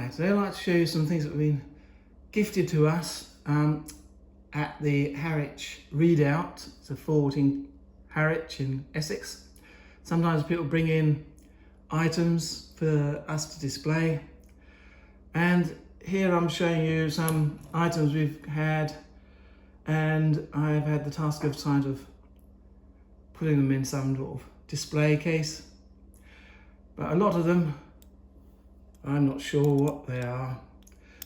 Hi, today I'd like to show you some things that have been gifted to us at the Harwich Readout. It's a fort in Harwich in Essex. Sometimes people bring in items for us to display, and here I'm showing you some items we've had, and I've had the task of kind of putting them in some sort of display case, but a lot of them I'm not sure what they are.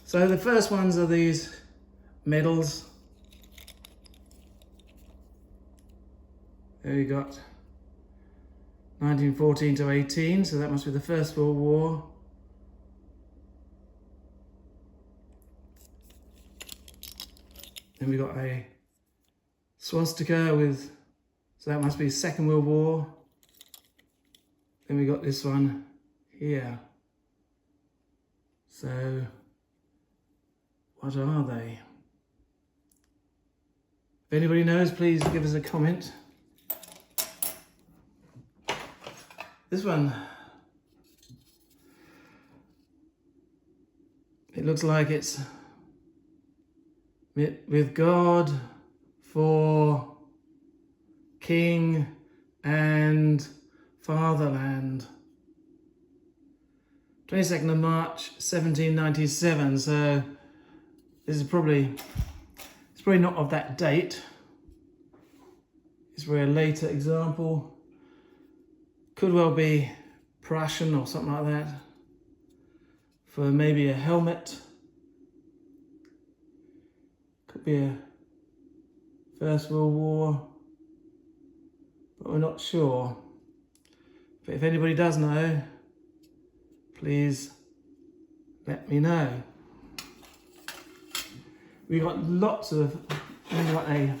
So the first ones are these medals. There you got 1914 to 18, so that must be the First World War. Then we got a swastika with, so that must be Second World War. Then we got this one here. So, what are they? If anybody knows, please give us a comment. This one, it looks like it's with God for King and Fatherland. 22nd of March 1797, so this is probably, it's probably not of that date. It's probably a later example. Could well be Prussian or something like that, for maybe a helmet. Could be a First World War, but we're not sure. But if anybody does know, please let me know. We got lots of, we got a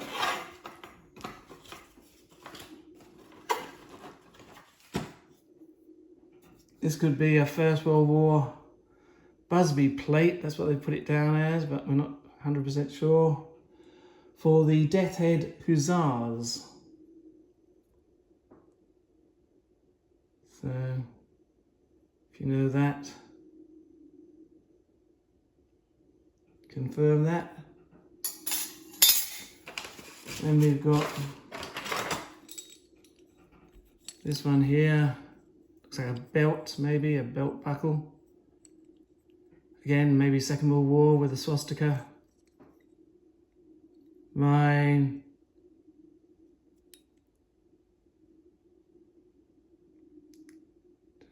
this could be a First World War Busby plate, that's what they put it down as, but we're not 100% sure. For the Death Head Hussars. So, if you know that, confirm that. Then we've got this one here. Looks like a belt, maybe a belt buckle. Again, maybe Second World War with a swastika. Mine.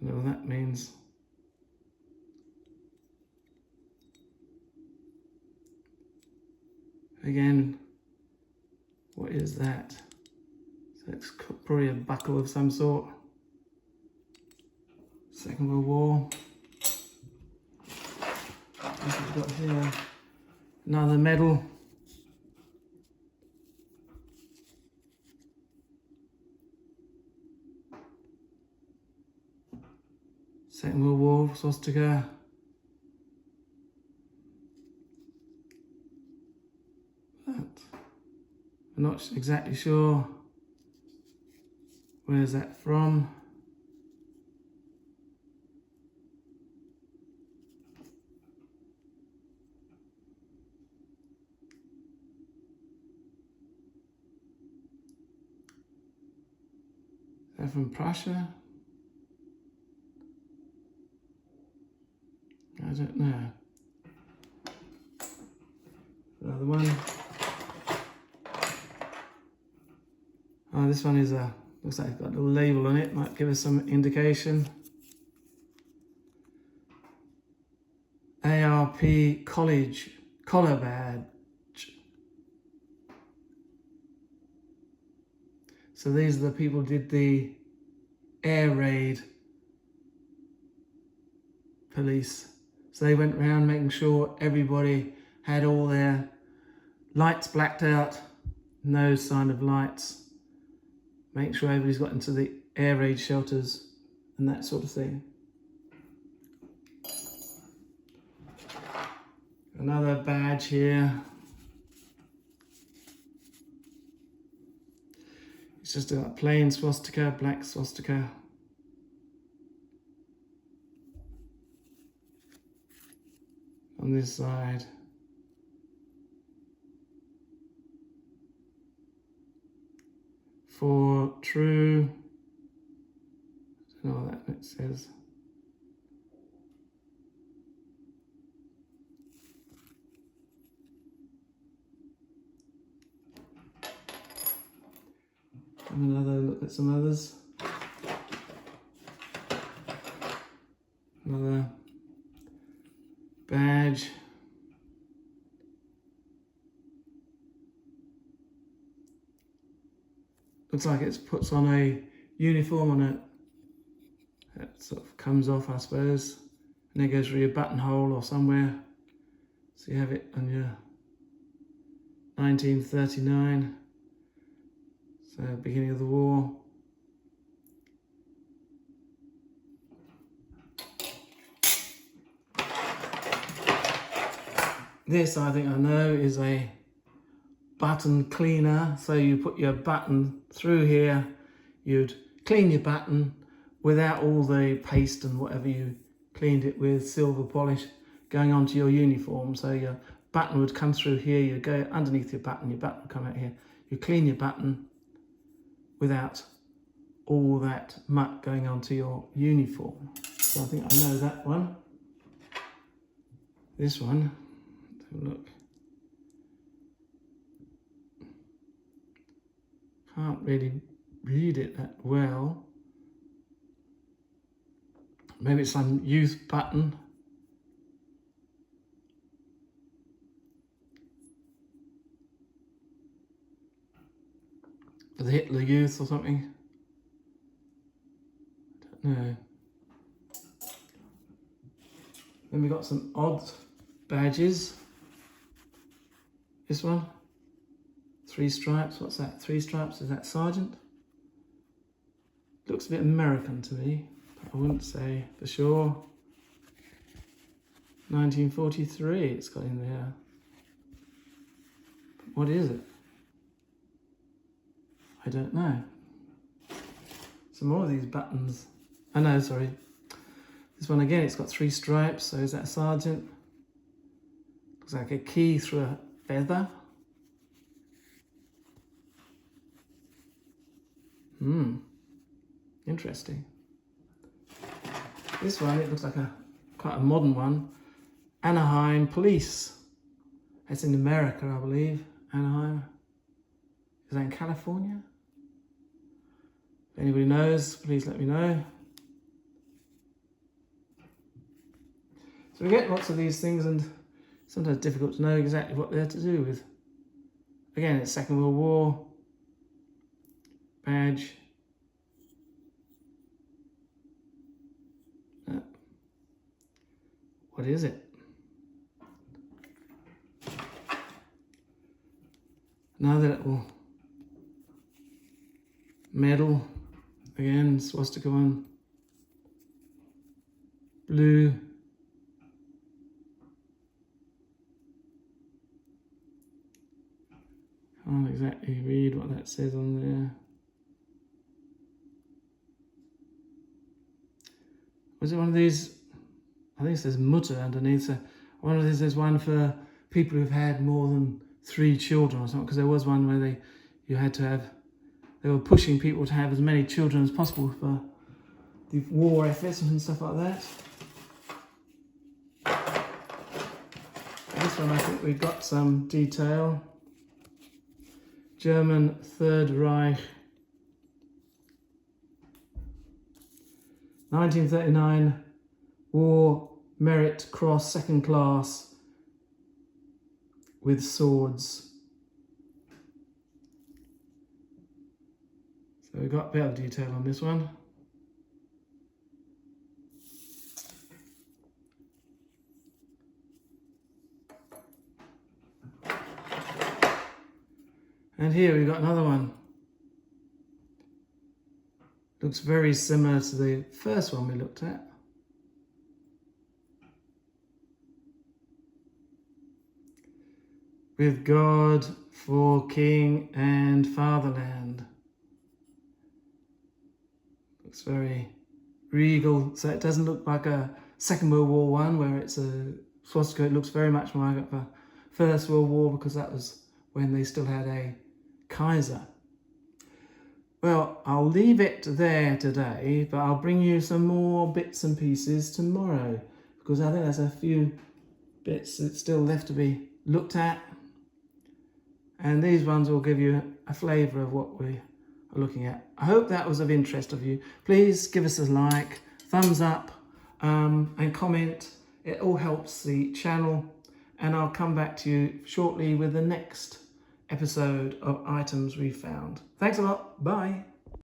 Don't know what that means. Again, what is that? So it's probably a buckle of some sort. Second World War. We've got here another medal. Second World War swastika. But I'm not exactly sure where's that from. They're from Prussia? I don't know. Another one. Oh, this one is a, looks like it's got a little label on it, might give us some indication. ARP College collar badge. So these are the people who did the air raid police. So they went around making sure everybody had all their lights blacked out, no sign of lights. Make sure everybody's got into the air raid shelters and that sort of thing. Another badge here. It's just a plain swastika, black swastika. on this side. For true, I don't know what that says. Another look at some others. Another badge. Looks like it puts on a uniform on it. That sort of comes off, I suppose, and then goes through your buttonhole or somewhere. So you have it on your 1939, so beginning of the war. This, I think I know, is a button cleaner. So you put your button through here, you'd clean your button without all the paste and whatever you cleaned it with, silver polish, going onto your uniform. So your button would come through here, you go underneath your button would come out here. You clean your button without all that muck going onto your uniform. So I think I know that one. This one, let's have a look. Can't really read it that well. Maybe it's some youth button. For the Hitler Youth or something. I don't know. Then we got some odd badges. This one. 3 stripes. What's that? 3 stripes? Is that sergeant? Looks a bit American to me, but I wouldn't say for sure. 1943 it's got in there. What is it? I don't know. Some more of these buttons. Oh no, sorry. This one again, it's got 3 stripes, so is that a sergeant? Looks like a key through a feather. Interesting. This one, it looks like quite a modern one. Anaheim Police. That's in America, I believe. Anaheim. Is that in California? If anybody knows, please let me know. So we get lots of these things, and sometimes it's difficult to know exactly what they're to do with. Again, it's Second World War. Badge. What is it? Another little medal. Again, swastika one. Blue. Can't exactly read what that says on there. Was it one of these? I think it says Mutter underneath. So one of these is one for people who've had more than 3 children or something. Because there was one where they were pushing people to have as many children as possible for the war efforts and stuff like that. This one, I think we've got some detail. German Third Reich. 1939 War Merit Cross, 2nd class, with swords. So we've got a bit of detail on this one. And here we've got another one. Looks very similar to the first one we looked at. With God for King and Fatherland. Looks very regal. So it doesn't look like a Second World War one where it's a swastika. It looks very much like the First World War, because that was when they still had a Kaiser. Well, I'll leave it there today, but I'll bring you some more bits and pieces tomorrow, because I think there's a few bits that's still left to be looked at. And these ones will give you a flavour of what we are looking at. I hope that was of interest of you. Please give us a like, thumbs up, and comment. It all helps the channel. And I'll come back to you shortly with the next episode of Items We Found. Thanks a lot. Bye.